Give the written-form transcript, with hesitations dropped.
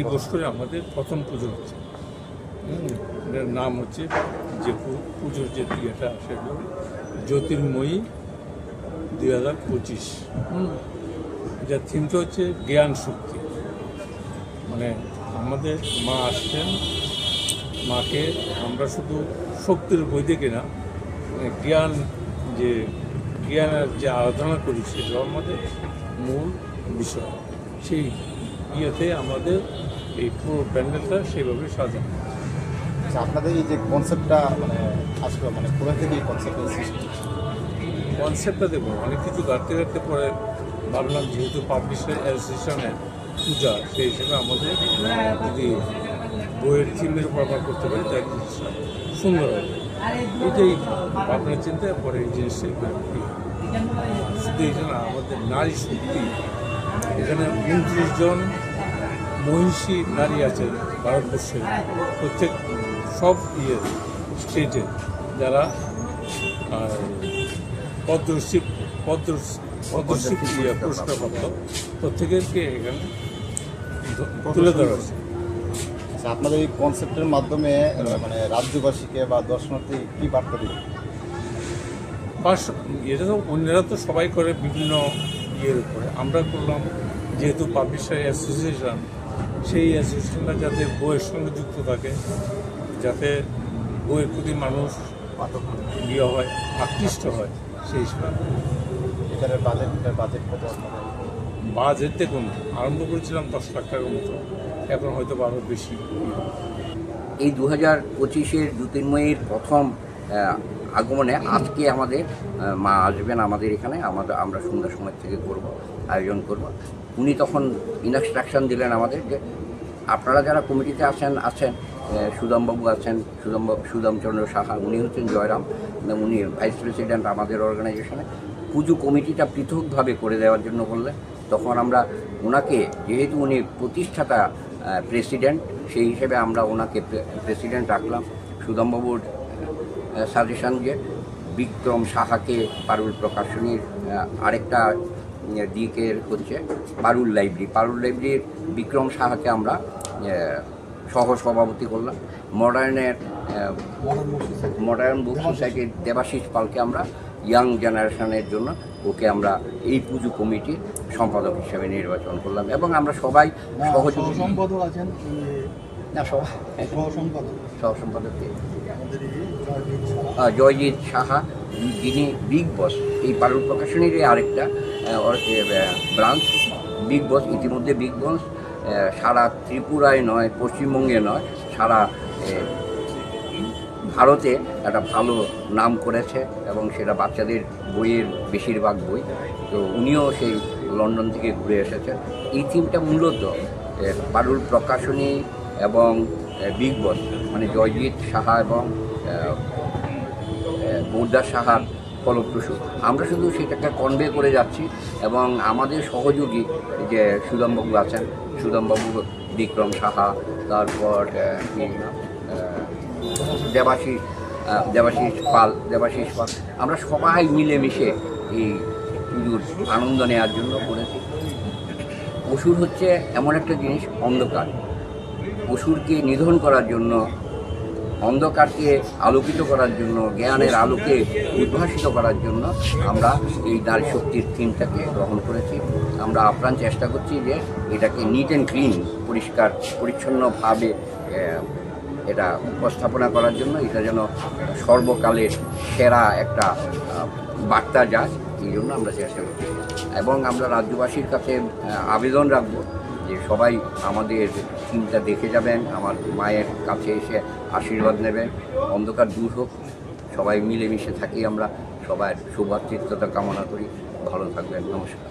বছরে আমাদের প্রথম পুজো হচ্ছে। এটার নাম হচ্ছে যে পুজোর যে ইয়েটা সেটা জ্যোতির্ময়ী 2025। যার থিমটা হচ্ছে জ্ঞান শক্তি। মানে আমাদের মা আসছেন, মাকে আমরা শুধু শক্তির বই দেখি না, মানে জ্ঞানের যে আরাধনা করি সেটা আমাদের মূল বিষয়। সেই ইয়েতে আমাদের এই পুরো প্যান্ডেলটা সেইভাবে সাজানো। আপনাদের এই যে কনসেপ্টটা মানে আসলে মানে কোথা থেকে এই কনসেপ্টের সৃষ্টি? কনসেপ্টটা দেখবো অনেক কিছু ঘাটতে ঘাটতে পরে ভাবলাম যেহেতু পাবলিশার অ্যাসোসিয়েশনের পূজা সেই হিসেবে আমাদের যদি বইয়ের থিমের উপর আমরা করতে পারি তাই জিনিসটা সুন্দর হবে। এটাই ভাবনার চিন্তায় পরে এই জিনিসটা শুধু এই জন্য আমাদের নারী শক্তি, এখানে 29 জন মহিষী নারী আছে ভারতবর্ষের প্রত্যেক সব স্টেটে, যারা পদ্মশ্রী পুরস্কারপ্রাপ্ত, প্রত্যেকেরকে এখানে তুলে ধরা হয়েছে। আপনাদের এই কনসেপ্টের মাধ্যমে মানে রাজ্যবাসীকে বা দর্শনার্থী কী বার্তা দেবে? এটা তো অন্যরা তো সবাই করে বিভিন্ন ইয়ের উপরে, আমরা করলাম যেহেতু পাবলিশার অ্যাসোসিয়েশন, সেই অ্যাসোসিয়েশনটা যাতে বইয়ের সঙ্গে যুক্ত থাকে, যাতে বইয়ের প্রতি মানুষ ইয়ে হয়, আকৃষ্ট হয়, সেই হিসেবে। এটার বাজেট কত? বাজেট দেখুন, আরম্ভ করেছিলাম 10 লাখ টাকার মতো, এখন হয়তো আরও বেশি। এই 2025-এর জ্যোতির্ময়ীর প্রথম আগমনে আজকে আমাদের মা আসবেন আমাদের এখানে। আমরা সন্ধ্যার সময় থেকে আয়োজন করব। উনি তখন ইনস্ট্রাকশন দিলেন আমাদের যে আপনারা যারা কমিটিতে আছেন সুদামবাবু আছেন, সুদামচন্দ্র সাহা, উনি হচ্ছেন জয়রাম, উনি ভাইস প্রেসিডেন্ট আমাদের অর্গানাইজেশনে। পুজো কমিটিটা পৃথকভাবে করে দেওয়ার জন্য বললেন। তখন আমরা ওনাকে, যেহেতু উনি প্রতিষ্ঠাতা প্রেসিডেন্ট, সেই হিসেবে আমরা ওনাকে প্রেসিডেন্ট রাখলাম। সুদামবাবুর সাজেশন যে বিক্রম সাহাকে পারুল প্রকাশনীর আরেকটা দিকের হচ্ছে পারুল লাইব্রেরির বিক্রম সাহাকে আমরা সহসভাপতি করলাম। মডার্ন বুক সোসাইটির দেবাশিস পালকে আমরা ইয়াং জেনারেশনের জন্য ওকে আমরা এই পুজো কমিটির সম্পাদক হিসেবে নির্বাচন করলাম। এবং আমরা সবাই সম্পাদক আছেন, সহসম্পাদক জয়জিৎ সাহা, যিনি বিগ বস, এই পারুল প্রকাশনীর আরেকটা ব্রাঞ্চ বিগ বস। ইতিমধ্যে বিগ বস সারা ত্রিপুরায় নয়, পশ্চিমবঙ্গে নয়, সারা ভারতে একটা ভালো নাম করেছে, এবং সেটা বাচ্চাদের বইয়ের বেশিরভাগ বই। তো উনিও সেই লন্ডন থেকে ঘুরে এসেছেন। এই থিমটা মূলত পারুল প্রকাশনী এবং বিগ বস, মানে জয়জিৎ সাহা এবং বোরদাস সাহার ফলপ্রসূ। আমরা শুধু সেটাকে কনভে করে যাচ্ছি, এবং আমাদের সহযোগী যে সুদামবাবু আছেন, সুদামবাবু, বিক্রম সাহা, তারপর দেবাশিস পাল, আমরা সবাই মিলেমিশে এই পুজোর আনন্দ নেওয়ার জন্য করেছি। অসুর হচ্ছে এমন একটা জিনিস, অন্ধকার। অসুরকে নিধন করার জন্য, অন্ধকারকে আলোকিত করার জন্য, জ্ঞানের আলোকে উদ্ভাসিত করার জন্য আমরা এই নারী শক্তির থিমটাকে গ্রহণ করেছি। আমরা আপ্রাণ চেষ্টা করছি যে এটাকে নিট অ্যান্ড ক্লিন, পরিষ্কার পরিচ্ছন্নভাবে এটা উপস্থাপনা করার জন্য, এটা যেন সর্বকালের সেরা একটা বার্তা যায়, এই জন্য আমরা চেষ্টা করছি। এবং আমরা রাজ্যবাসীর কাছে আবেদন রাখবো যে সবাই আমাদের থিমটা দেখে যাবেন, আমার মায়ের কাছে এসে আশীর্বাদ নেবেন। অন্ধকার দূর হোক, সবাই মিলেমিশে থাকি, আমরা সবার শুভচিত্ততা কামনা করি। ভালো থাকবেন, নমস্কার।